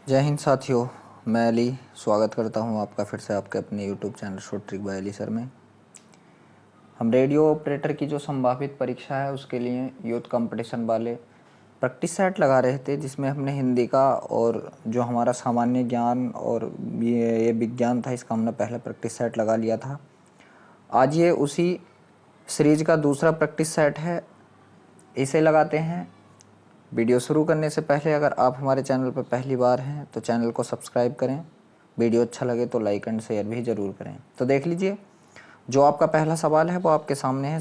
जय हिंद साथियों, मैं अली स्वागत करता हूं आपका फिर से आपके अपने YouTube channel short trick bye Ali sir में। हम रेडियो ऑपरेटर की जो संभावित परीक्षा है उसके लिए यूथ कंपटीशन वाले प्रैक्टिस सेट लगा रहे थे, जिसमें हमने हिंदी का और जो हमारा सामान्य ज्ञान और ये विज्ञान था इसका हमने पहले प्रैक्टिस सेट लगा लिया था। आज ये उसी सीरीज का दूसरा प्रैक्टिस सेट है, इसे लगाते हैं। वीडियो शुरू करने से पहले अगर आप हमारे चैनल पर पहली बार हैं तो चैनल को सब्सक्राइब करें, वीडियो अच्छा लगे तो लाइक एंड शेयर भी ज़रूर करें। तो देख लीजिए, जो आपका पहला सवाल है वो आपके सामने है।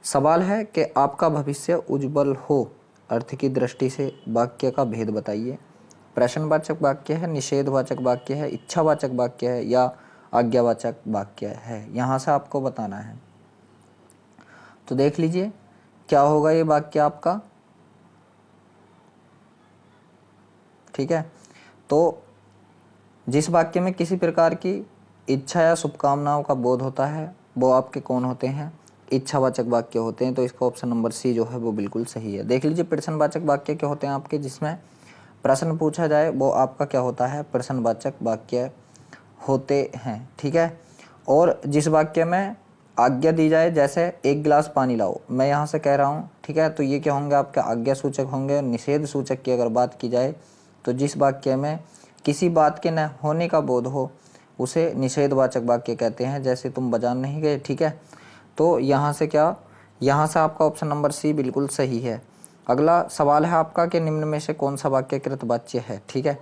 सवाल है कि आपका भविष्य उज्जवल हो अर्थ की दृष्टि से वाक्य का भेद बताइए। प्रश्नवाचक वाक्य है, निषेधवाचक वाक्य है, इच्छावाचक वाक्य है या आज्ञावाचक वाक्य है, यहाँ से आपको बताना है। तो देख लीजिए क्या होगा ये वाक्य आपका। ठीक है, तो जिस वाक्य में किसी प्रकार की इच्छा या शुभकामनाओं का बोध होता है वो आपके कौन होते हैं? इच्छावाचक वाक्य होते हैं। तो इसका ऑप्शन नंबर सी जो है वो बिल्कुल सही है। देख लीजिए, प्रश्नवाचक वाक्य क्या होते हैं आपके, जिसमें प्रश्न पूछा जाए वो आपका क्या होता है? प्रश्नवाचक वाक्य होते हैं। ठीक है, और जिस वाक्य में आज्ञा दी जाए, जैसे एक गिलास पानी लाओ, मैं यहाँ से कह रहा हूँ, ठीक है, तो ये क्या होंगे? आपके आज्ञा सूचक होंगे। निषेध सूचक की अगर बात की जाए तो जिस वाक्य में किसी बात के न होने का बोध हो उसे निषेधवाचक वाक्य कहते हैं, जैसे तुम बाजार नहीं गए। ठीक है, तो यहाँ से क्या, यहाँ से आपका ऑप्शन नंबर सी बिल्कुल सही है। अगला सवाल है आपका कि निम्न में से कौन सा वाक्य कृतवाच्य है? ठीक है,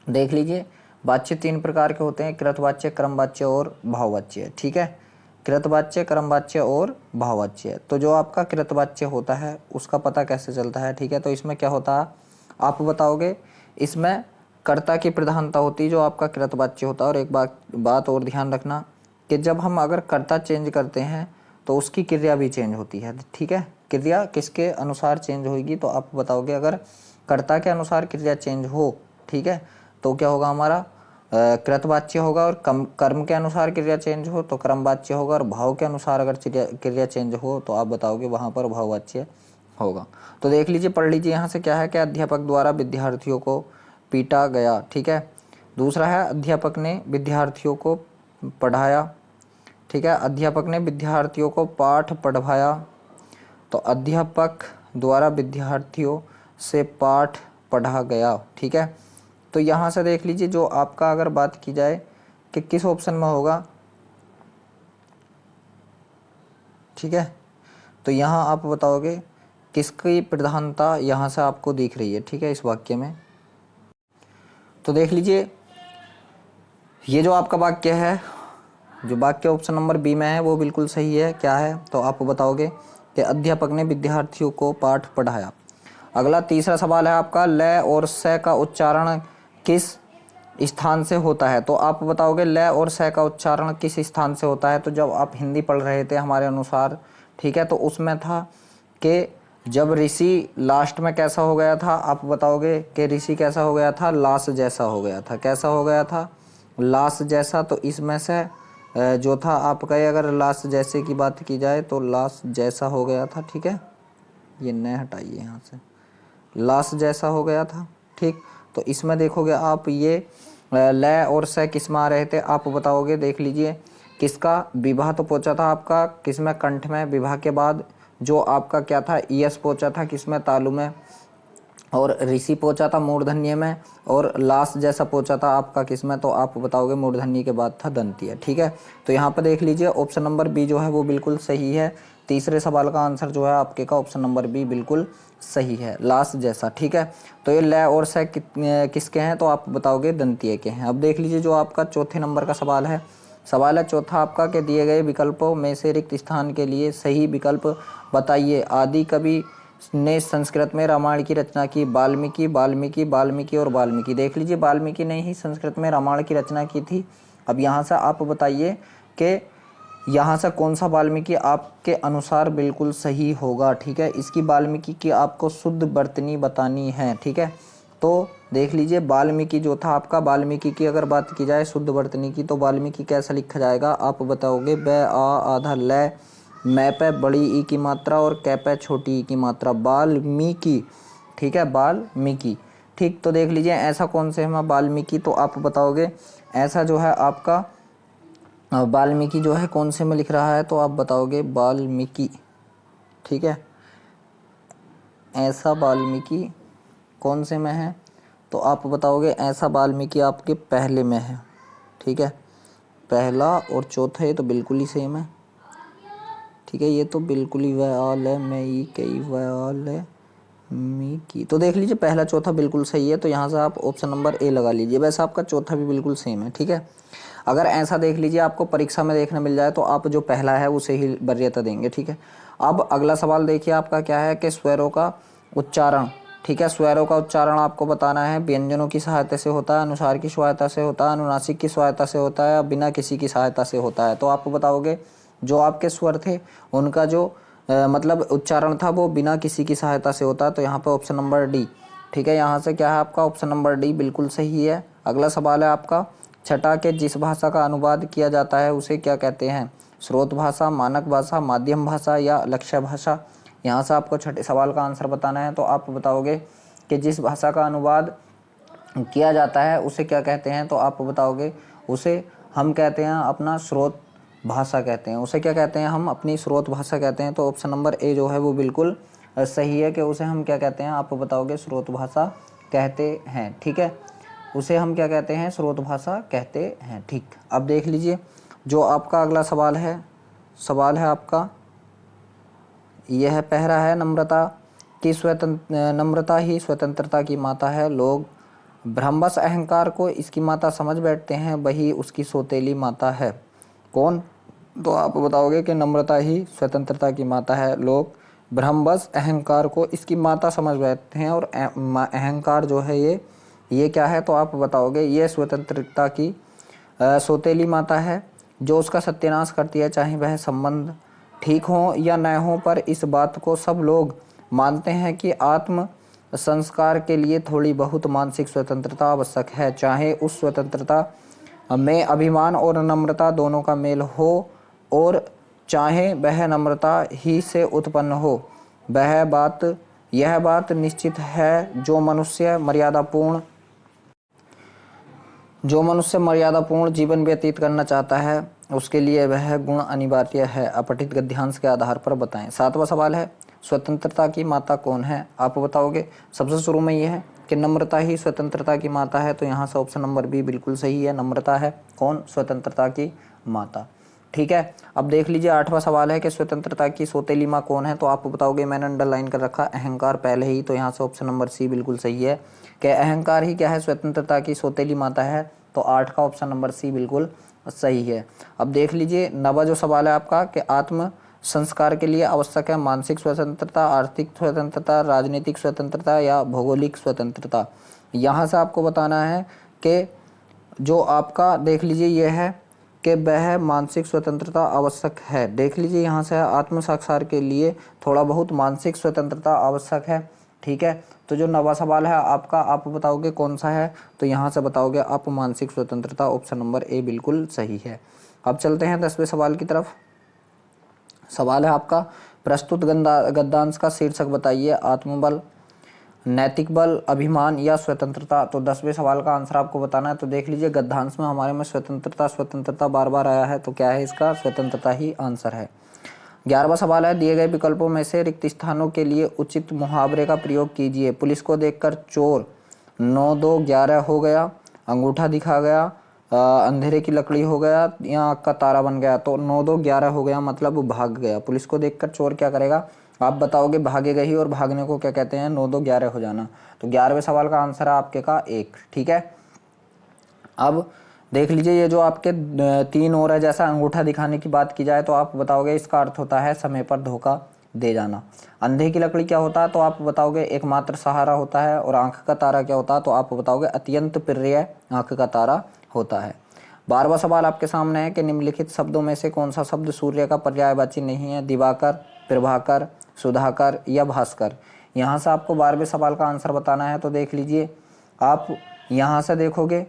देख लीजिए, वाच्य तीन प्रकार के होते हैं, कृतवाच्य, क्रमवाच्य और भाववाच्य। ठीक है, कृतवाच्य, क्रमवाच्य और भाववाच्य। तो जो आपका कृतवाच्य होता है उसका पता कैसे चलता है? ठीक है, तो इसमें क्या होता है आप बताओगे। इसमें कर्ता की प्रधानता होती है जो आपका कृतवाच्य होता है। और एक बात और ध्यान रखना कि जब हम अगर कर्ता चेंज करते हैं तो उसकी क्रिया भी चेंज होती है। ठीक है, क्रिया किसके अनुसार चेंज होगी? तो आप बताओगे अगर कर्ता के अनुसार क्रिया चेंज हो, ठीक है, तो क्या होगा हमारा? कृतवाच्य होगा। और कर्म के अनुसार क्रिया चेंज हो तो क्रमवाच्य होगा। और भाव के अनुसार अगर क्रिया चेंज हो तो आप बताओगे वहाँ पर भाववाच्य होगा। तो देख लीजिए, पढ़ लीजिए यहाँ से क्या है कि अध्यापक द्वारा विद्यार्थियों को पीटा गया। ठीक है, दूसरा है अध्यापक ने विद्यार्थियों को पढ़ाया। ठीक है, अध्यापक ने विद्यार्थियों को पाठ पढ़वाया। तो अध्यापक द्वारा विद्यार्थियों से पाठ पढ़ा गया। ठीक है, तो यहाँ से देख लीजिए, जो आपका अगर बात की जाए कि किस ऑप्शन में होगा, ठीक है, तो यहाँ आप बताओगे किसकी प्रधानता यहाँ से आपको दिख रही है। ठीक है, इस वाक्य में तो देख लीजिए, ये जो आपका वाक्य है, जो वाक्य ऑप्शन नंबर बी में है वो बिल्कुल सही है। क्या है? तो आप बताओगे कि अध्यापक ने विद्यार्थियों को पाठ पढ़ाया। अगला तीसरा सवाल है आपका, ल और स का उच्चारण किस स्थान से होता है? तो आप बताओगे ल और स का उच्चारण किस स्थान से होता है? तो जब आप हिंदी पढ़ रहे थे हमारे अनुसार, ठीक है, तो उसमें था कि जब ऋषि लास्ट में कैसा हो गया था? आप बताओगे कि ऋषि कैसा हो गया था? लाश जैसा हो गया था। कैसा हो गया था? लाश जैसा। तो इसमें से जो था आपका, अगर लाश जैसे की बात की जाए तो लाश जैसा हो गया था। ठीक है, ये न हटाइए यहाँ से, लाश जैसा हो गया था। ठीक, तो इसमें देखोगे आप ये ल और स किस में आ रहे थे? आप बताओगे, देख लीजिए, किसका विवाह तो पहुंचा था आपका किसमें? कंठ में। विवाह के बाद जो आपका क्या था? यश पहुंचा था किसमें? तालु में। और ऋषि पहुंचा था मूर्धन्य में। और लाश जैसा पहुंचा था आपका किसमें? तो आप बताओगे मूर्धन्य के बाद था दंत्य। ठीक है, तो यहाँ पर देख लीजिए, ऑप्शन नंबर बी जो है वो बिल्कुल सही है। तीसरे सवाल का आंसर जो है आपके का ऑप्शन नंबर बी बिल्कुल सही है, लाश जैसा। ठीक है, तो ये ल और स किसके हैं? तो आप बताओगे दंत्य के हैं। अब देख लीजिए, जो आपका चौथे नंबर का सवाल है चौथा आपका, के दिए गए विकल्पों में से रिक्त स्थान के लिए सही विकल्प बताइए। आदि कवि ने संस्कृत में रामायण की रचना की। वाल्मीकि, वाल्मीकि, वाल्मीकि और वाल्मीकि। देख लीजिए, वाल्मीकि ने ही संस्कृत में रामायण की रचना की थी। अब यहाँ से आप बताइए कि यहाँ से कौन सा वाल्मीकि आपके अनुसार बिल्कुल सही होगा। ठीक है, इसकी वाल्मीकि की आपको शुद्ध वर्तनी बतानी है। ठीक है, तो देख लीजिए, वाल्मीकि जो था आपका, वाल्मीकि की अगर बात की जाए शुद्ध वर्तनी की, तो वाल्मीकि कैसा लिखा जाएगा? आप बताओगे ब आ आधा ल, मैं पे बड़ी ई की मात्रा और कै पे छोटी ई की मात्रा, वाल्मीकि। ठीक है, वाल्मीकि। ठीक, तो देख लीजिए ऐसा कौन से है वाल्मीकि, तो आप बताओगे ऐसा जो है आपका वाल्मीकि जो है कौन से में लिख रहा है, तो आप बताओगे वाल्मीकि। ठीक है, ऐसा वाल्मीकि कौन से में है, तो आप बताओगे ऐसा वाल्मीकि आपके पहले में है। ठीक है, पहला और चौथा ये तो बिल्कुल ही सेम है। ठीक है, ये तो बिल्कुल ही वाल है, मैं ई कई वाल है मी की, तो देख लीजिए पहला चौथा बिल्कुल सही है, तो यहाँ से आप ऑप्शन नंबर ए लगा लीजिए। वैसे आपका चौथा भी बिल्कुल सेम है। ठीक है, अगर ऐसा देख लीजिए आपको परीक्षा में देखने मिल जाए तो आप जो पहला है उसे ही वरीयता देंगे। ठीक है, अब अगला सवाल देखिए आपका क्या है कि स्वरों का उच्चारण। ठीक है, स्वरों का उच्चारण आपको बताना है, व्यंजनों की सहायता से होता है, अनुसार की सहायता से होता है, अनुनासिक की सहायता से होता है, या बिना किसी की सहायता से होता है। तो आप बताओगे जो आपके स्वर थे उनका जो मतलब उच्चारण था वो बिना किसी की सहायता से होता है, तो यहाँ पे ऑप्शन नंबर डी। ठीक है, यहाँ से क्या है आपका ऑप्शन नंबर डी बिल्कुल सही है। अगला सवाल है आपका, छठा के जिस भाषा का अनुवाद किया जाता है उसे क्या कहते हैं, स्रोत भाषा, मानक भाषा, माध्यम भाषा या लक्ष्य भाषा। यहाँ से आपको छठे सवाल का आंसर बताना है, तो आप बताओगे कि जिस भाषा का अनुवाद किया जाता है उसे क्या कहते हैं, तो आप बताओगे उसे हम कहते हैं अपना स्रोत भाषा कहते हैं। उसे क्या कहते हैं, हम अपनी स्रोत भाषा कहते हैं। तो ऑप्शन नंबर ए जो है वो बिल्कुल सही है कि उसे हम क्या कहते हैं, आप बताओगे स्रोत भाषा कहते हैं। ठीक है, उसे हम क्या कहते हैं, स्रोत भाषा कहते हैं। ठीक, अब देख लीजिए जो आपका अगला सवाल है आपका यह है, पहला है नम्रता ही स्वतंत्रता की माता है। लोग भ्रमवश अहंकार को इसकी माता समझ बैठते हैं, वही उसकी सौतेली माता है। कौन, तो आप बताओगे कि नम्रता ही स्वतंत्रता की माता है। लोग भ्रमवश अहंकार को इसकी माता समझ बैठते हैं, और अहंकार जो है ये क्या है, तो आप बताओगे ये स्वतंत्रता की सौतेली माता है, जो उसका सत्यानाश करती है, चाहे वह संबंध ठीक हो या न हो। पर इस बात को सब लोग मानते हैं कि आत्म संस्कार के लिए थोड़ी बहुत मानसिक स्वतंत्रता आवश्यक है, चाहे उस स्वतंत्रता में अभिमान और नम्रता दोनों का मेल हो, और चाहे वह नम्रता ही से उत्पन्न हो। यह बात निश्चित है, जो मनुष्य मर्यादापूर्ण जीवन व्यतीत करना चाहता है उसके लिए वह गुण अनिवार्य है। अपठित गद्यांश के आधार पर बताएं। सातवां सवाल है, स्वतंत्रता की माता कौन है, आप बताओगे सबसे शुरू में यह है कि नम्रता ही स्वतंत्रता की माता है, तो यहाँ से ऑप्शन नंबर बी बिल्कुल सही है। नम्रता है कौन, स्वतंत्रता की माता। ठीक है, अब देख लीजिए आठवां सवाल है कि स्वतंत्रता की सौतेली माँ कौन है, तो आप बताओगे मैंने अंडरलाइन कर रखा अहंकार पहले ही, तो यहाँ से ऑप्शन नंबर सी बिल्कुल सही है कि अहंकार ही क्या है, स्वतंत्रता की सौतेली माता है। तो 8 का ऑप्शन नंबर सी बिल्कुल सही है। अब देख लीजिए नवा जो सवाल है आपका कि आत्म संस्कार के लिए आवश्यक है मानसिक स्वतंत्रता, आर्थिक स्वतंत्रता, राजनीतिक स्वतंत्रता या भौगोलिक स्वतंत्रता। यहाँ से आपको बताना है कि जो आपका देख लीजिए यह है कि वह मानसिक स्वतंत्रता आवश्यक है। देख लीजिए यहाँ से आत्म साक्षात्कार के लिए थोड़ा बहुत मानसिक स्वतंत्रता आवश्यक है। ठीक है, तो जो नवा सवाल है आपका आप बताओगे कौन सा है, तो यहाँ से बताओगे आप मानसिक स्वतंत्रता, ऑप्शन नंबर ए बिल्कुल सही है। अब चलते हैं 10वें सवाल की तरफ। सवाल है आपका, प्रस्तुत गद्यांश का शीर्षक बताइए, आत्मबल, नैतिक बल, अभिमान या स्वतंत्रता। तो 10वें सवाल का आंसर आपको बताना है। तो देख लीजिए गद्यांश में हमारे में स्वतंत्रता बार बार आया है, तो क्या है इसका, स्वतंत्रता ही आंसर है। 11वां सवाल है, दिए गए विकल्पों में से रिक्त स्थानों के लिए उचित मुहावरे का प्रयोग कीजिए। पुलिस को देखकर चोर 9-2-11 हो गया, अंगूठा दिखा गया, अंधेरे की लकड़ी हो गया, या आँख का तारा बन गया। तो 9-2-11 हो गया मतलब वो भाग गया। पुलिस को देखकर चोर क्या करेगा, आप बताओगे भागेगा ही, और भागने को क्या कहते हैं, 9-2-11 हो जाना। तो 11वें सवाल का आंसर है आपके का 1। ठीक है, अब देख लीजिए ये जो आपके 3 और है, जैसा अंगूठा दिखाने की बात की जाए तो आप बताओगे इसका अर्थ होता है समय पर धोखा दे जाना। अंधे की लकड़ी क्या होता है, तो आप बताओगे एकमात्र सहारा होता है। और आंख का तारा क्या होता है, तो आप बताओगे अत्यंत प्रिय आंख का तारा होता है। 12वां सवाल आपके सामने है कि निम्नलिखित शब्दों में से कौन सा शब्द सूर्य का पर्यायवाची नहीं है, दिवाकर, प्रभाकर, सुधाकर या भास्कर। यहाँ से आपको 12वें सवाल का आंसर बताना है। तो देख लीजिए आप यहाँ से देखोगे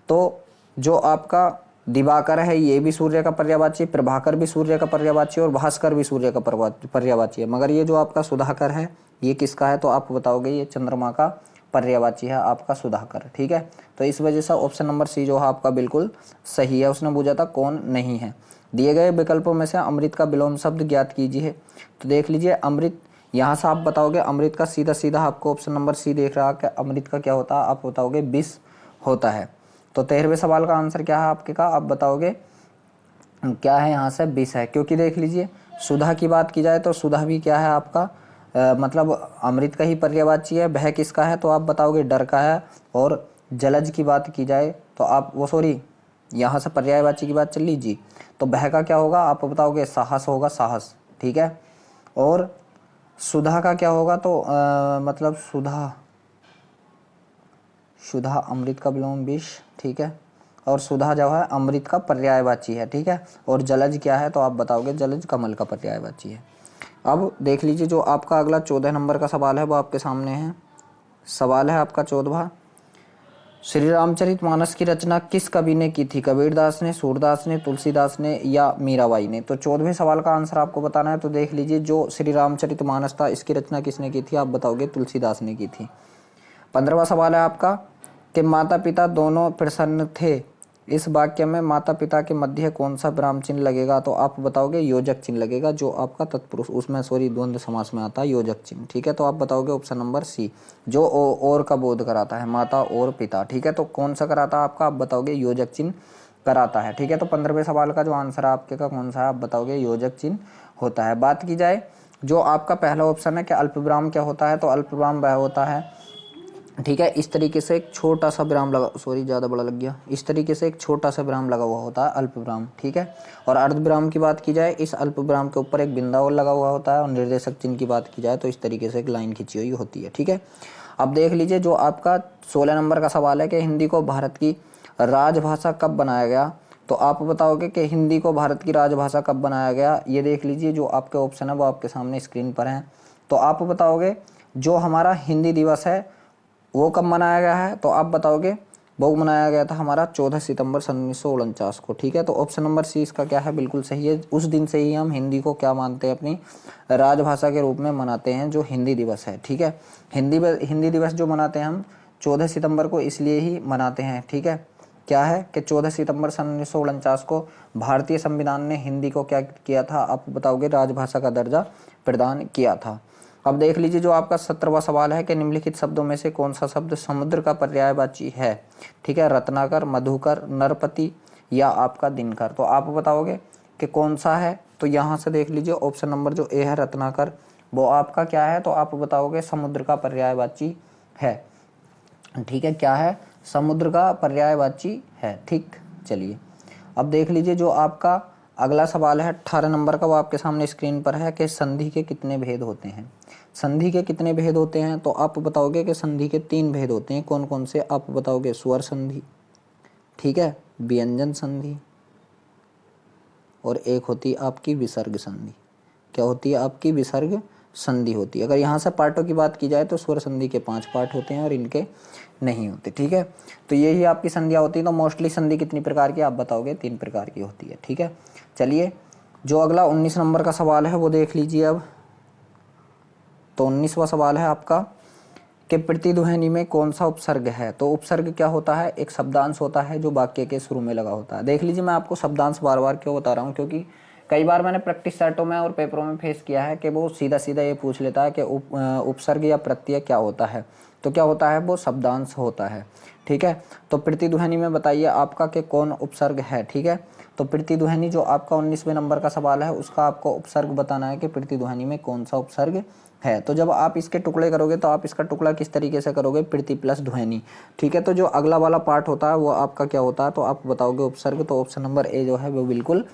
तो जो आपका दिवाकर है ये भी सूर्य का पर्यायवाची, प्रभाकर भी सूर्य का पर्यायवाची और भास्कर भी सूर्य का पर्यायवाची है। मगर ये जो आपका सुधाकर है ये किसका है, तो आप बताओगे ये चंद्रमा का पर्यायवाची है आपका सुधाकर। ठीक है, तो इस वजह से ऑप्शन नंबर सी जो है आपका बिल्कुल सही है। उसने पूछा था कौन नहीं है। दिए गए विकल्पों में से अमृत का विलोम शब्द ज्ञात कीजिए। तो देख लीजिए अमृत, यहाँ से आप बताओगे अमृत का सीधा सीधा आपको ऑप्शन नंबर सी देख रहा है कि अमृत का क्या होता है, आप बताओगे विष होता है। तो 13वें सवाल का आंसर क्या है आपके का, आप बताओगे क्या है यहाँ से विष है, क्योंकि देख लीजिए सुधा की बात की जाए तो सुधा भी क्या है आपका मतलब अमृत का ही पर्यायवाची है। भय किसका है, तो आप बताओगे डर का है। और जलज की बात की जाए तो आप वो सॉरी यहाँ से पर्यायवाची की बात चल लीजिए, तो भय का क्या होगा, आप बताओगे साहस होगा, साहस। ठीक है, और सुधा का क्या होगा, तो मतलब सुधा अमृत का विलोम विष। ठीक है, और सुधा जो है अमृत का पर्यायवाची है। ठीक है, और जलज क्या है, तो आप बताओगे जलज कमल का पर्यायवाची है। अब देख लीजिए जो आपका अगला 14 नंबर का सवाल है वो आपके सामने है। सवाल है आपका 14वां, श्री रामचरितमानस की रचना किस कवि ने की थी, कबीरदास ने, सूरदास ने, तुलसीदास ने या मीराबाई ने। तो 14वें सवाल का आंसर आपको बताना है। तो देख लीजिए जो श्री रामचरितमानस था इसकी रचना किसने की थी, आप बताओगे तुलसीदास ने की थी। 15वां सवाल है आपका कि माता पिता दोनों प्रसन्न थे, इस वाक्य में माता पिता के मध्य कौन सा विराम चिन्ह लगेगा, तो आप बताओगे योजक चिन्ह लगेगा, जो आपका तत्पुरुष उसमें सॉरी द्वंद्व समास में आता है योजक चिन्ह। ठीक है, तो आप बताओगे ऑप्शन नंबर सी, जो और का बोध कराता है, माता और पिता। ठीक है, तो कौन सा कराता है आपका, आप बताओगे योजक चिन्ह कराता है। ठीक है, तो 15वें सवाल का जो आंसर आपके का कौन सा है, आप बताओगे योजक चिन्ह होता है। बात की जाए जो आपका पहला ऑप्शन है कि अल्पविराम क्या होता है, तो अल्पविराम वह होता है, ठीक है, इस तरीके से एक छोटा सा विराम लगा, सॉरी ज़्यादा बड़ा लग गया, इस तरीके से एक छोटा सा विराम लगा हुआ होता है अल्पविराम। ठीक है, और अर्धविराम की बात की जाए इस अल्पविराम के ऊपर एक बिंदावल लगा हुआ होता है, और निर्देशक चिन्ह की बात की जाए तो इस तरीके से एक लाइन खींची हुई होती है। ठीक है, अब देख लीजिए जो आपका 16 नंबर का सवाल है कि हिंदी को भारत की राजभाषा कब बनाया गया, तो आप बताओगे कि हिंदी को भारत की राजभाषा कब बनाया गया। ये देख लीजिए जो आपके ऑप्शन है वो आपके सामने स्क्रीन पर हैं। तो आप बताओगे जो हमारा हिंदी दिवस है वो कब मनाया गया है, तो आप बताओगे वो मनाया गया था हमारा 14 सितंबर 1949 को। ठीक है, तो ऑप्शन नंबर सी इसका क्या है, बिल्कुल सही है। उस दिन से ही हम हिंदी को क्या मानते हैं, अपनी राजभाषा के रूप में मनाते हैं, जो हिंदी दिवस है। ठीक है, हिंदी दिवस जो मनाते हैं हम 14 सितंबर को इसलिए ही मनाते हैं। ठीक है, क्या है कि 14 सितंबर 1949 को भारतीय संविधान ने हिंदी को क्या किया था, आप बताओगे राजभाषा का दर्जा प्रदान किया था। अब देख लीजिए जो आपका 17वां सवाल है कि निम्नलिखित शब्दों में से कौन सा शब्द समुद्र का पर्यायवाची है। ठीक है, रत्नाकर, मधुकर, नरपति या आपका दिनकर। तो आप बताओगे कि कौन सा है, तो यहाँ से देख लीजिए ऑप्शन नंबर जो ए है रत्नाकर, वो आपका क्या है, तो आप बताओगे समुद्र का पर्यायवाची है। ठीक है, क्या है, समुद्र का पर्यायवाची है। ठीक, चलिए अब देख लीजिए जो आपका अगला सवाल है 18 नंबर का, वो आपके सामने स्क्रीन पर है कि संधि के कितने भेद होते हैं। संधि के कितने भेद होते हैं, तो आप बताओगे कि संधि के 3 भेद होते हैं। कौन कौन से, आप बताओगे स्वर संधि, ठीक है, व्यंजन संधि, और एक होती है आपकी विसर्ग संधि। क्या होती है आपकी, विसर्ग संधि होती है। अगर यहाँ से पार्टों की बात की जाए तो स्वर संधि के 5 पार्ट होते हैं और इनके नहीं होते। ठीक है, तो यही आपकी संधियाँ होती हैं। तो मोस्टली संधि कितनी प्रकार की, आप बताओगे 3 प्रकार की होती है। ठीक है, चलिए जो अगला 19 नंबर का सवाल है वो देख लीजिए अब। तो 19वां सवाल है आपका कि प्रतिध्वनि में कौन सा उपसर्ग है। तो उपसर्ग क्या होता है, एक शब्दांश होता है जो वाक्य के शुरू में लगा होता है। देख लीजिए मैं आपको शब्दांश बार बार क्यों बता रहा हूँ, क्योंकि कई बार मैंने प्रैक्टिस सेटों में और पेपरों में फेस किया है कि वो सीधा सीधा ये पूछ लेता है कि उपसर्ग या प्रत्यय क्या होता है। तो क्या होता है, वो शब्दांश होता है। ठीक है, तो प्रतिध्वनि में बताइए आपका कि कौन उपसर्ग है। ठीक है, तो प्रतिध्वनि जो आपका 19वें नंबर का सवाल है उसका आपको उपसर्ग बताना है कि प्रतिध्वनि में कौन सा उपसर्ग है। तो जब आप इसके टुकड़े करोगे तो आप इसका टुकड़ा किस तरीके से करोगे, प्रति प्लस ध्वनि। ठीक है, तो जो अगला वाला पार्ट होता है वो आपका क्या होता है, तो आप बताओगे उपसर्ग। तो ऑप्शन नंबर ए जो है वो बिल्कुल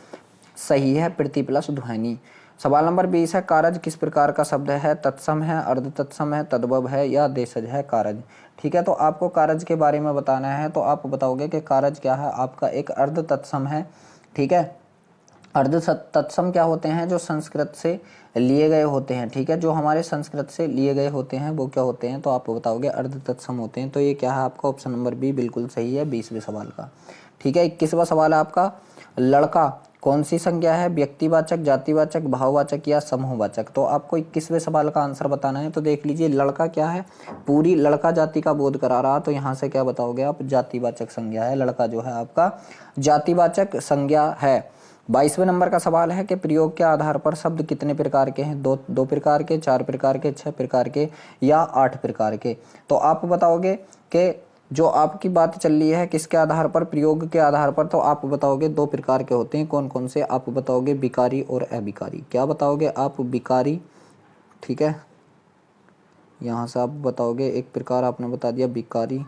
सही है, प्रति प्लस ध्वनि। सवाल नंबर 20 है, कारज किस प्रकार का शब्द है, तत्सम है, अर्ध तत्सम है, तद्भव है या देशज है कारज। ठीक है, तो आपको कारज के बारे में बताना है। तो आप बताओगे कि कारज क्या है, आपका एक अर्ध तत्सम है। ठीक है, अर्ध तत्सम क्या होते हैं, जो संस्कृत से लिए गए होते हैं। ठीक है, जो हमारे संस्कृत से लिए गए होते हैं वो क्या होते हैं, तो आप बताओगे अर्ध तत्सम होते हैं। तो ये क्या है आपका ऑप्शन नंबर बी बिल्कुल सही है 20वें सवाल का। ठीक है, 21वां सवाल है आपका, लड़का कौन सी संज्ञा है, व्यक्तिवाचक, जातिवाचक, भाववाचक या समूहवाचक। तो आपको 21वें सवाल का आंसर बताना है। तो देख लीजिए लड़का क्या है, पूरी लड़का जाति का बोध करा रहा, तो यहाँ से क्या बताओगे आप, जातिवाचक संज्ञा है। लड़का जो है आपका जातिवाचक संज्ञा है। 22वें नंबर का सवाल है कि प्रयोग के आधार पर शब्द कितने प्रकार के हैं, दो प्रकार के, 4 प्रकार के, 6 प्रकार के या 8 प्रकार के। तो आप बताओगे कि जो आपकी बात चल रही है किसके आधार पर, प्रयोग के आधार पर, तो आप बताओगे 2 प्रकार के होते हैं। कौन कौन से, आप बताओगे विकारी और अविकारी। क्या बताओगे आप, विकारी, ठीक है। यहाँ से आप बताओगे एक प्रकार आपने बता दिया विकारी,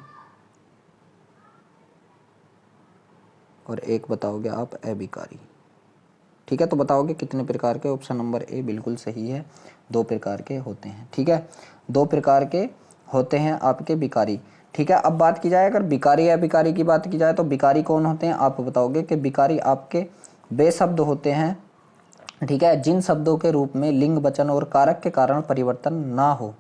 और एक बताओगे आप अविकारी, ठीक है। तो बताओगे कितने प्रकार के, ऑप्शन नंबर ए बिल्कुल सही है, 2 प्रकार के होते हैं, ठीक है। 2 प्रकार के होते हैं आपके विकारी, ठीक है। अब बात की जाए अगर विकारी या विकारी की बात की जाए तो विकारी कौन होते हैं, आप बताओगे कि विकारी आपके वे शब्द होते हैं, ठीक है, जिन शब्दों के रूप में लिंग, वचन और कारक के कारण परिवर्तन ना हो,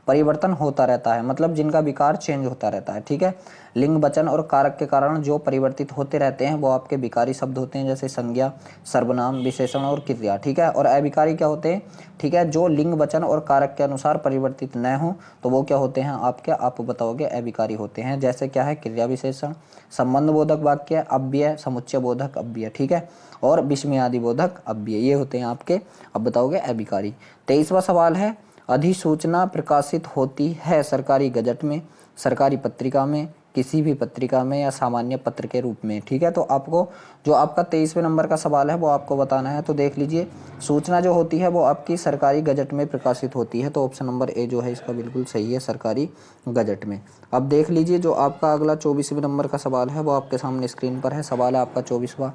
परिवर्तन होता रहता है, मतलब जिनका विकार चेंज होता रहता है, ठीक है। लिंग, वचन और कारक के कारण जो परिवर्तित होते रहते हैं वो आपके विकारी शब्द होते हैं, जैसे संज्ञा, सर्वनाम, विशेषण और क्रिया, ठीक है। और अविकारी क्या होते हैं, ठीक है, जो लिंग, वचन और कारक के अनुसार परिवर्तित न हो तो वो क्या होते हैं आपके, आप बताओगे अविकारी होते हैं। जैसे क्या है, क्रिया विशेषण, संबंध बोधक वाक्य, अव्यय, समुच्चय बोधक अव्यय, ठीक है, और विस्मयादि बोधक अव्यय, ये होते हैं आपके, अब बताओगे अविकारी। 23वां सवाल है, अधिसूचना प्रकाशित होती है सरकारी गजट में, सरकारी पत्रिका में, किसी भी पत्रिका में या सामान्य पत्र के रूप में, ठीक है। तो आपको जो आपका 23वें नंबर का सवाल है वो आपको बताना है। तो देख लीजिए सूचना जो होती है वो आपकी सरकारी गजट में प्रकाशित होती है, तो ऑप्शन नंबर ए जो है इसका बिल्कुल सही है, सरकारी गजट में। अब देख लीजिए जो आपका अगला 24वें नंबर का सवाल है वो आपके सामने स्क्रीन पर है। सवाल है आपका 24वां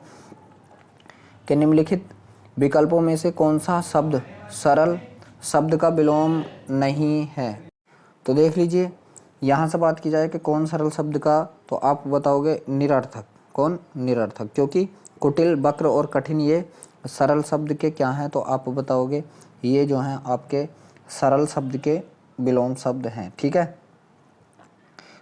कि निम्नलिखित विकल्पों में से कौन सा शब्द सरल शब्द का विलोम नहीं है। तो देख लीजिए यहाँ से बात की जाए कि कौन सरल शब्द का, तो आप बताओगे निरर्थक। कौन, निरर्थक, क्योंकि कुटिल, वक्र और कठिन ये सरल शब्द के क्या हैं, तो आप बताओगे ये जो हैं आपके सरल शब्द के विलोम शब्द हैं, ठीक है।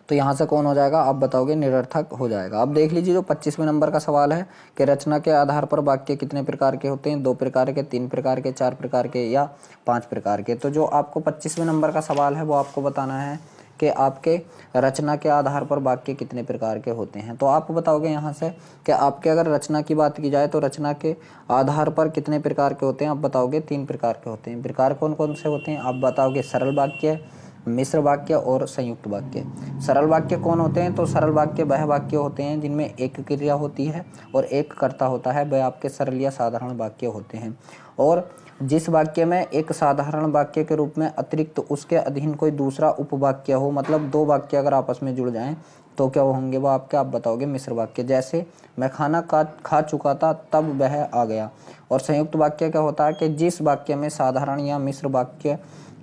तो यहाँ से कौन हो जाएगा, आप बताओगे निरर्थक हो जाएगा। अब देख लीजिए जो 25वें नंबर का सवाल है कि रचना के आधार पर वाक्य कितने प्रकार के होते हैं, 2 प्रकार के, 3 प्रकार के, 4 प्रकार के या 5 प्रकार के। तो जो आपको 25वें नंबर का सवाल है वो आपको बताना है कि आपके रचना के आधार पर वाक्य कितने प्रकार के होते हैं। तो आप बताओगे यहाँ से कि आपके अगर रचना की बात की जाए तो रचना के आधार पर कितने प्रकार के होते हैं, आप बताओगे 3 प्रकार के होते हैं। प्रकार कौन कौन से होते हैं, आप बताओगे सरल वाक्य, मिश्र वाक्य और संयुक्त वाक्य। सरल वाक्य कौन होते हैं, तो सरल वाक्य वह वाक्य होते हैं जिनमें एक क्रिया होती है और एक कर्ता होता है, वह आपके सरल या साधारण वाक्य होते हैं। और जिस वाक्य में एक साधारण वाक्य के रूप में अतिरिक्त उसके अधीन कोई दूसरा उपवाक्य हो, मतलब 2 वाक्य अगर आपस में जुड़ जाएं तो क्या होंगे वो आपके, आप बताओगे मिश्र वाक्य। जैसे मैं खाना खा चुका था तब वह आ गया। और संयुक्त वाक्य क्या होता है कि जिस वाक्य में साधारण या मिश्र वाक्य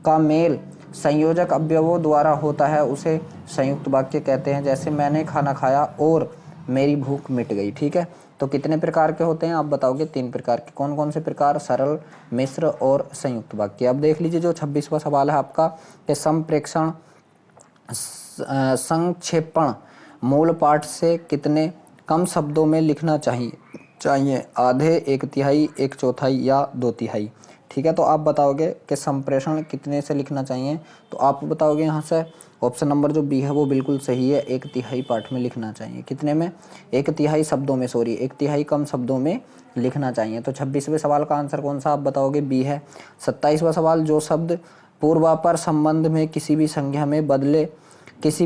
का मेल संयोजक अवयवों द्वारा होता है उसे संयुक्त वाक्य कहते हैं। जैसे मैंने खाना खाया और मेरी भूख मिट गई, ठीक है। तो कितने प्रकार के होते हैं, आप बताओगे 3 प्रकार के। कौन कौन से प्रकार, सरल, मिश्र और संयुक्त वाक्य। अब देख लीजिए जो 26वां सवाल है आपका कि संप्रेक्षण संक्षेपण मूल पाठ से कितने कम शब्दों में लिखना चाहिए, आधे, 1/3, 1/4 या 2/3, ठीक है। तो आप बताओगे कि संप्रेषण कितने से लिखना चाहिए, तो आप बताओगे यहाँ से ऑप्शन नंबर जो बी है वो बिल्कुल सही है, 1/3 पाठ में लिखना चाहिए। कितने में, 1/3 शब्दों में, 1/3 कम शब्दों में लिखना चाहिए। तो 26वें सवाल का आंसर कौन सा, आप बताओगे बी है। 27वां सवाल, जो शब्द पूर्वापर संबंध में किसी भी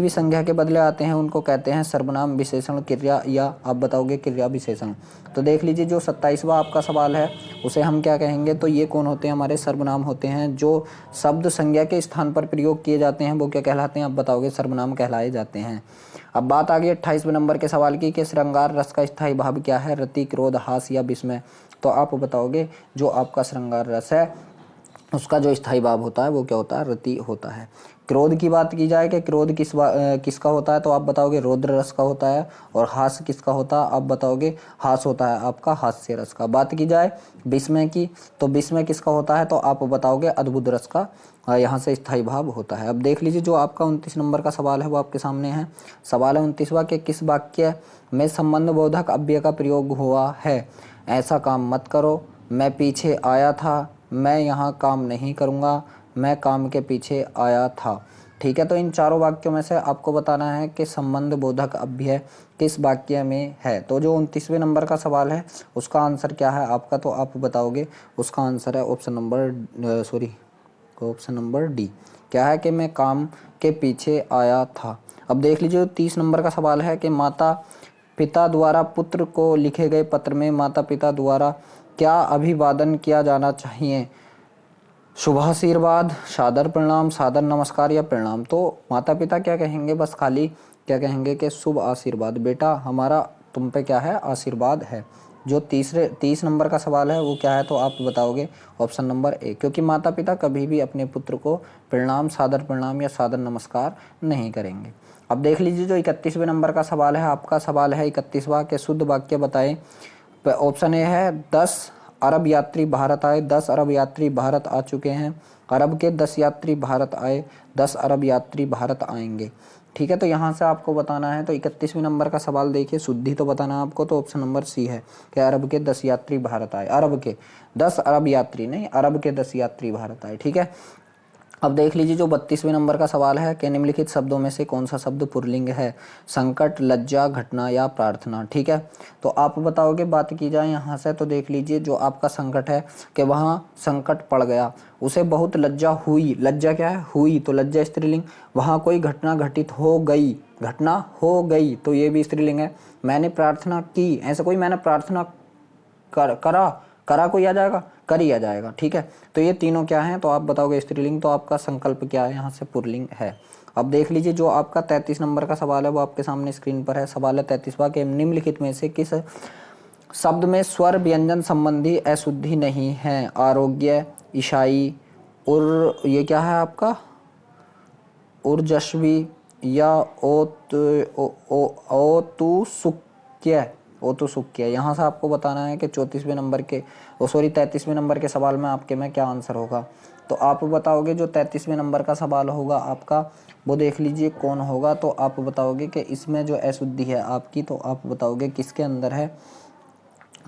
संज्ञा के बदले आते हैं उनको कहते हैं सर्वनाम, विशेषण, क्रिया या आप बताओगे क्रिया विशेषण। तो देख लीजिए जो 27वां आपका सवाल है उसे हम क्या कहेंगे, तो ये कौन होते हैं, हमारे सर्वनाम होते हैं। जो शब्द संज्ञा के स्थान पर प्रयोग किए जाते हैं वो क्या कहलाते हैं, आप बताओगे सर्वनाम कहलाए जाते हैं। अब बात आ गई 28वें नंबर के सवाल की कि श्रृंगार रस का स्थायी भाव क्या है, रति, क्रोध, हास या विस्मय। तो आप बताओगे जो आपका श्रृंगार रस है उसका जो स्थायी भाव होता है वो क्या होता है, रति होता है। क्रोध की बात की जाए कि क्रोध किसका होता है, तो आप बताओगे रौद्र रस का होता है। और हास्य किसका होता है, आप बताओगे हास्य होता है आपका हास्य रस का। बात की जाए विस्मय की, तो विस्मय किसका होता है, तो आप बताओगे अद्भुत रस का यहाँ से स्थायी भाव होता है। अब देख लीजिए जो आपका 29 नंबर का सवाल है वो आपके सामने है। सवाल है 29वां कि किस वाक्य में संबंध बोधक अव्यय का प्रयोग हुआ है। ऐसा काम मत करो, मैं पीछे आया था, मैं यहाँ काम नहीं करूँगा, मैं काम के पीछे आया था। ठीक है, तो इन चारों वाक्यों में से आपको बताना है कि संबंध बोधक अव्यय किस वाक्य में है। तो जो 29वें नंबर का सवाल है उसका आंसर क्या है आपका, तो आप बताओगे उसका आंसर है ऑप्शन नंबर डी। क्या है कि मैं काम के पीछे आया था। अब देख लीजिए 30 नंबर का सवाल है कि माता पिता द्वारा पुत्र को लिखे गए पत्र में माता पिता द्वारा क्या अभिवादन किया जाना चाहिए। शुभाशीर्वाद, सादर प्रणाम, सादर नमस्कार या प्रणाम। तो माता पिता क्या कहेंगे, बस खाली क्या कहेंगे कि शुभ आशीर्वाद, बेटा हमारा तुम पे क्या है, आशीर्वाद है। जो 30 नंबर का सवाल है वो क्या है, तो आप बताओगे ऑप्शन नंबर ए, क्योंकि माता पिता कभी भी अपने पुत्र को प्रणाम, सादर प्रणाम या सादर नमस्कार नहीं करेंगे। अब देख लीजिए जो 31वें नंबर का सवाल है आपका, सवाल है 31वां के शुद्ध वाक्य बताएं। ऑप्शन ए है 10 अरब यात्री भारत आए, 10 अरब यात्री भारत आ चुके हैं। अरब के 10 यात्री भारत आए, 10 अरब यात्री भारत आएंगे। ठीक है, तो यहाँ से आपको बताना है। तो 31वें नंबर का सवाल देखिए, शुद्धि तो बताना है आपको, तो ऑप्शन नंबर सी है कि अरब के 10 यात्री भारत आए। अरब के 10 अरब यात्री नहीं, अरब के 10 यात्री भारत आए। ठीक है, अब देख लीजिए जो 32वें नंबर का सवाल है कि निम्नलिखित शब्दों में से कौन सा शब्द पुल्लिंग है। संकट, लज्जा, घटना या प्रार्थना। ठीक है, तो आप बताओगे। बात की जाए यहाँ से तो देख लीजिए जो आपका संकट है कि वहाँ संकट पड़ गया, उसे बहुत लज्जा हुई। लज्जा क्या है, हुई, तो लज्जा स्त्रीलिंग। वहाँ कोई घटना घटित हो गई, घटना हो गई, तो ये भी स्त्रीलिंग है। मैंने प्रार्थना की, ऐसा कोई मैंने प्रार्थना करा कोई आ जाएगा, कर ही आ जाएगा। ठीक है, तो ये तीनों क्या हैं, तो आप बताओगे स्त्रीलिंग। तो आपका संकल्प क्या है, यहाँ से पुल्लिंग है। अब देख लीजिए जो आपका 33 नंबर का सवाल है वो आपके सामने स्क्रीन पर है। सवाल है 33वां के निम्नलिखित में से किस शब्द में स्वर व्यंजन संबंधी अशुद्धि नहीं है। आरोग्य, ईसाई, और ये क्या है आपका ऊर्जस्वी या ओतुसुक्य। यहाँ से आपको बताना है कि 34वें नंबर के 33वें नंबर के सवाल में आपके में क्या आंसर होगा। तो आप बताओगे जो 33वें नंबर का सवाल होगा आपका, वो देख लीजिए कौन होगा। तो आप बताओगे कि इसमें जो अशुद्धि है आपकी, तो आप बताओगे किसके अंदर है।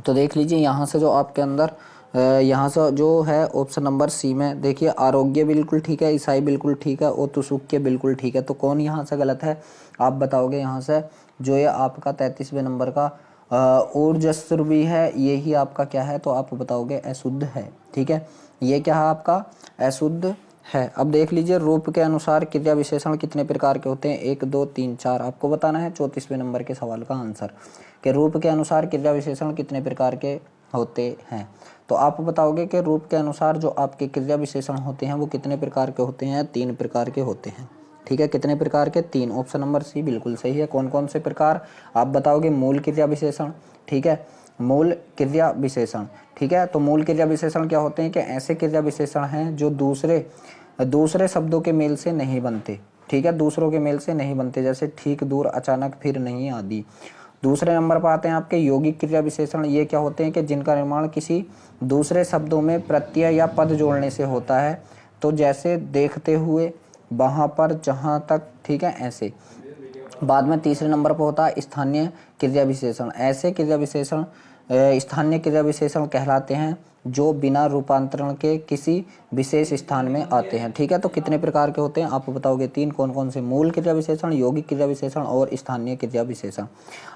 तो देख लीजिए यहाँ से जो आपके अंदर यहाँ से जो है ऑप्शन नंबर सी में देखिए, आरोग्य बिल्कुल ठीक है, ईसाई बिल्कुल ठीक है, ओतुसुक्य बिल्कुल ठीक है। तो कौन यहाँ से गलत है, आप बताओगे यहाँ से जो ये आपका 33वें नंबर का ऊर्जस्वी है, ये ही आपका क्या है, तो आप बताओगे अशुद्ध है। ठीक है, ये क्या है आपका अशुद्ध है। अब देख लीजिए रूप के अनुसार क्रिया विशेषण कितने प्रकार के होते हैं, 1 2 3 4। आपको बताना है 34वें नंबर के सवाल का आंसर कि रूप के अनुसार क्रिया विशेषण कितने प्रकार के होते हैं। तो आप बताओगे कि रूप के अनुसार जो आपके क्रिया विशेषण होते हैं वो कितने प्रकार के होते हैं, 3 प्रकार के होते हैं। ठीक है, कितने प्रकार के, 3। ऑप्शन नंबर सी बिल्कुल सही है। कौन कौन से प्रकार, आप बताओगे मूल क्रिया विशेषण। ठीक है, मूल क्रिया विशेषण। ठीक है, तो मूल क्रिया विशेषण क्या होते हैं कि ऐसे क्रिया विशेषण हैं जो दूसरे शब्दों के मेल से नहीं बनते। ठीक है, दूसरों के मेल से नहीं बनते, जैसे ठीक, दूर, अचानक, फिर, नहीं आदि। दूसरे नंबर पर आते हैं आपके यौगिक क्रिया विशेषण। ये क्या होते हैं कि जिनका निर्माण किसी दूसरे शब्दों में प्रत्यय या पद जोड़ने से होता है। तो जैसे देखते हुए, वहाँ पर, जहाँ तक। ठीक है, ऐसे। बाद में तीसरे नंबर पर होता है स्थानीय क्रिया विशेषण। ऐसे क्रिया विशेषण स्थानीय क्रिया विशेषण कहलाते हैं जो बिना रूपांतरण के किसी विशेष स्थान में आते हैं। ठीक है, तो कितने प्रकार के होते हैं, आप बताओगे 3। कौन कौन से, मूल क्रिया विशेषण, यौगिक क्रिया विशेषण और स्थानीय क्रिया विशेषण।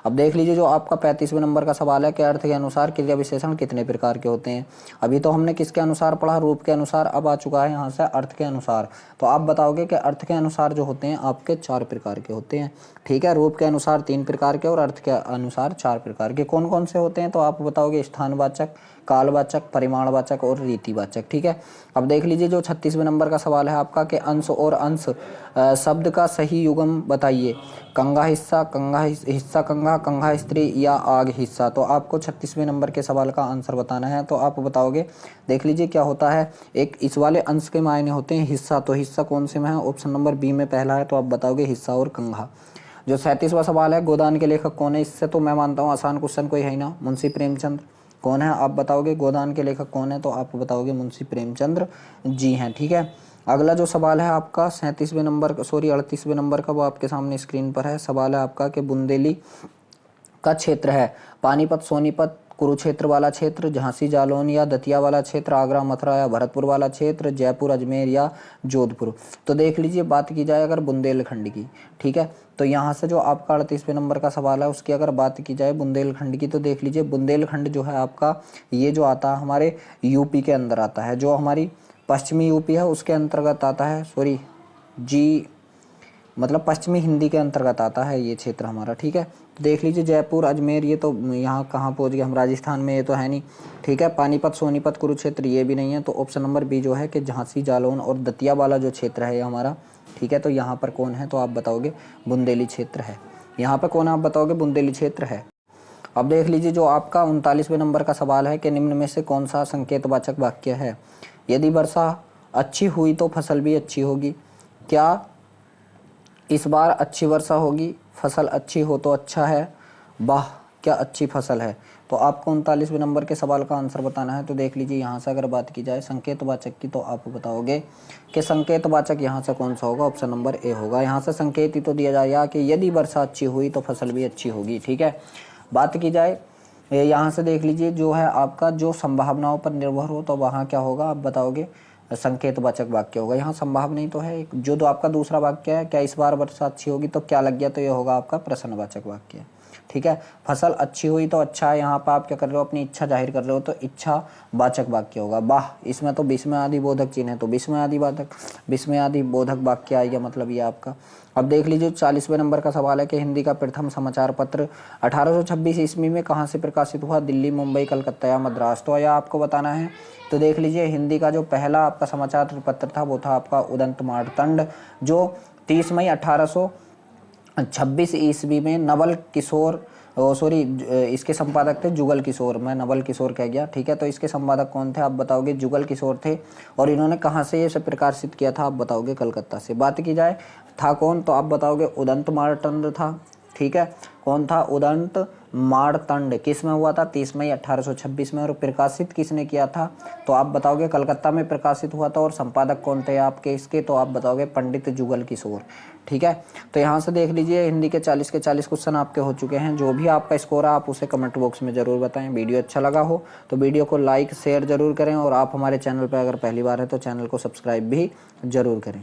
अब देख लीजिए जो आपका 35वें नंबर का सवाल है कि अर्थ के अनुसार क्रिया विशेषण कितने प्रकार के होते हैं। अभी तो हमने किसके अनुसार पढ़ा, रूप के अनुसार। अब आ चुका है यहाँ से अर्थ के अनुसार। तो आप बताओगे कि अर्थ के अनुसार जो होते हैं आपके 4 प्रकार के होते हैं। ठीक है, रूप के अनुसार 3 प्रकार के और अर्थ के अनुसार 4 प्रकार के। कौन कौन से होते हैं, तो आप बताओगे स्थानवाचक, कालवाचक, परिमाणवाचक और रीतिवाचक। ठीक है, अब देख लीजिए जो 36वें नंबर का सवाल है आपका कि अंश और अंश शब्द का सही युग्म बताइए। कंघा हिस्सा, कंघा हिस्सा कंघा, कंघा स्त्री या आग हिस्सा। तो आपको 36वें नंबर के सवाल का आंसर बताना है। तो आप बताओगे, देख लीजिए क्या होता है, एक इस वाले अंश के मायने होते हैं हिस्सा, तो हिस्सा कौन से में है, ऑप्शन नंबर बी में पहला है। तो आप बताओगे हिस्सा और कंघा। जो 37वां सवाल है, गोदान के लेखक कौन है, इससे तो मैं मानता हूँ आसान क्वेश्चन कोई है ही ना, मुंशी प्रेमचंद। कौन है आप बताओगे, गोदान के लेखक कौन है, तो आप बताओगे मुंशी प्रेमचंद्र जी हैं। ठीक है, अगला जो सवाल है आपका 37वें नंबर 38वें नंबर का, वो आपके सामने स्क्रीन पर है। सवाल है आपका कि बुंदेली का क्षेत्र है पानीपत, सोनीपत, कुरुक्षेत्र वाला क्षेत्र, झांसी जालौन या दतिया वाला क्षेत्र, आगरा मथुरा या भरतपुर वाला क्षेत्र, जयपुर अजमेर या जोधपुर। तो देख लीजिए बात की जाए अगर बुंदेलखंड की, ठीक है, तो यहाँ से जो आपका 38वें नंबर का सवाल है उसकी अगर बात की जाए बुंदेलखंड की, तो देख लीजिए बुंदेलखंड जो है आपका ये जो आता है हमारे यूपी के अंदर आता है, जो हमारी पश्चिमी यूपी है उसके अंतर्गत आता है, सॉरी जी मतलब पश्चिमी हिंदी के अंतर्गत आता है ये क्षेत्र हमारा। ठीक है, देख लीजिए जयपुर अजमेर ये तो यहाँ कहाँ पहुँच गए हम, राजस्थान में, ये तो है नहीं। ठीक है, पानीपत सोनीपत कुरुक्षेत्र ये भी नहीं है। तो ऑप्शन नंबर बी जो है कि झांसी जालौन और दतिया वाला जो क्षेत्र है ये हमारा, ठीक है, तो यहाँ पर कौन है, तो आप बताओगे बुंदेली क्षेत्र है। यहाँ पर कौन है आप बताओगे, बुंदेली क्षेत्र है। अब देख लीजिए जो आपका 39वें नंबर का सवाल है कि निम्न में से कौन सा संकेतवाचक वाक्य है। यदि वर्षा अच्छी हुई तो फसल भी अच्छी होगी। क्या इस बार अच्छी वर्षा होगी, फसल अच्छी हो तो अच्छा है, वाह क्या अच्छी फसल है। तो आपको 39वें नंबर के सवाल का आंसर बताना है। तो देख लीजिए यहाँ से अगर बात की जाए संकेतवाचक की, तो आप बताओगे कि संकेतवाचक यहाँ से कौन सा होगा, ऑप्शन नंबर ए होगा। यहाँ से संकेत ही तो दिया जाएगा कि यदि वर्षा अच्छी हुई तो फसल भी अच्छी होगी। ठीक है, बात की जाए यहाँ से देख लीजिए जो है आपका जो संभावनाओं पर निर्भर हो, तो वहाँ क्या होगा आप बताओगे संकेतवाचक वाक्य होगा। यहाँ संभावना ही तो है। जो तो आपका दूसरा वाक्य है, क्या इस बार वर्षा अच्छी होगी, तो क्या लग गया, तो ये होगा आपका प्रश्नवाचक वाक्य। ठीक है, फसल अच्छी हुई तो अच्छा है, यहाँ पर आप क्या कर रहे हो, अपनी इच्छा जाहिर कर रहे हो, तो इच्छा वाचक वाक्य होगा। वाह, इसमें तो विस्मयादि बोधक चिन्ह है, तो विस्मयादि बोधक वाक्य आएगा, मतलब ये आपका। अब देख लीजिए 40वें नंबर का सवाल है कि हिंदी का प्रथम समाचार पत्र 1826 ईस्वी में कहाँ से प्रकाशित हुआ, दिल्ली, मुंबई, कलकत्ता या मद्रास। तो यह आपको बताना है। तो देख लीजिए हिंदी का जो पहला आपका समाचार पत्र था वो था आपका उदंत मार्तंड, जो 30 मई 1826 ईस्वी में नवल किशोर इसके संपादक थे जुगल किशोर, मैं नवल किशोर कह गया। ठीक है, तो इसके संपादक कौन थे आप बताओगे, जुगल किशोर थे। और इन्होंने कहाँ से ये सब प्रकाशित किया था आप बताओगे, कलकत्ता से। बात की जाए था कौन, तो आप बताओगे उदंत मार्तंड था। ठीक है, कौन था, उदंत मार्तंड। किस में हुआ था, 30 मई 1826 में। और प्रकाशित किसने किया था, तो आप बताओगे कलकत्ता में प्रकाशित हुआ था। और संपादक कौन थे आपके इसके, तो आप बताओगे पंडित जुगल किशोर। ठीक है, तो यहाँ से देख लीजिए हिंदी के 40 के 40 क्वेश्चन आपके हो चुके हैं। जो भी आपका स्कोर है आप उसे कमेंट बॉक्स में ज़रूर बताएं। वीडियो अच्छा लगा हो तो वीडियो को लाइक शेयर ज़रूर करें। और आप हमारे चैनल पर अगर पहली बार है तो चैनल को सब्सक्राइब भी ज़रूर करें।